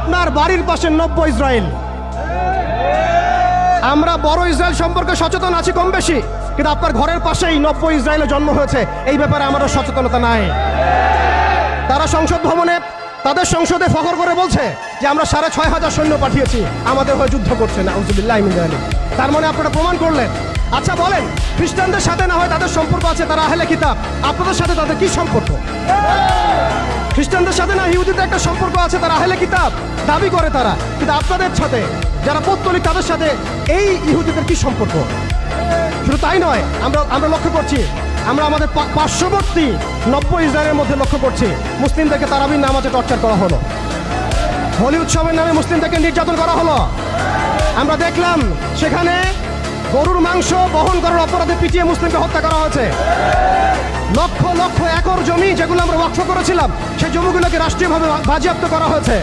আপনার বাড়ির পাশে নব্য ইসরায়েল। আমরা বড় ইসরায়েল সম্পর্কে সচেতন আছি কম বেশি, কিন্তু আপনার ঘরের পাশেই নব্য ইসরায়েলে জন্ম হয়েছে, এই ব্যাপারে আমাদের সচেতনতা নাই। তারা সংসদ ভবনে তাদের সংসদে ফখর করে বলছে যে আমরা 6,500 সৈন্য পাঠিয়েছি, আমাদের হয়ে যুদ্ধ করছে না। আউযুবিল্লাহি মিন যালিক। তার মানে আপনারা প্রমাণ করলেন। আচ্ছা বলেন, খ্রিস্টানদের সাথে না হয় তাদের সম্পর্ক আছে, তারা আহলে কিতাব, আপনাদের সাথে তাদের কি সম্পর্ক? খ্রিস্টানদের সাথে না ইহুদিদের একটা সম্পর্ক আছে, তারা আহলে কিতাব দাবি করে তারা, কিন্তু আপনাদের সাথে যারা পৌত্তলিক তাদের সাথে এই ইহুদিদের কি সম্পর্ক? শুধু তাই নয়, আমরা লক্ষ্য করছি, আমরা আমাদের পার্শ্ববর্তী নব্য ইসরায়েলের মধ্যে লক্ষ্য করছি মুসলিমদেরকে তারাবির নামাজে টর্চার করা হলো, হোলি উৎসবের নামে মুসলিমদেরকে নির্যাতন করা হলো। আমরা দেখলাম সেখানে গরুর মাংস বহন করার অপরাধে পিটিয়ে মুসলিমকে হত্যা করা হয়েছে। লক্ষ লক্ষ একর জমি যেগুলো আমরা ওয়াকফ করেছিলাম, সেই জমিগুলোকে রাষ্ট্রীয়ভাবে বাজেয়াপ্ত করা হয়েছে।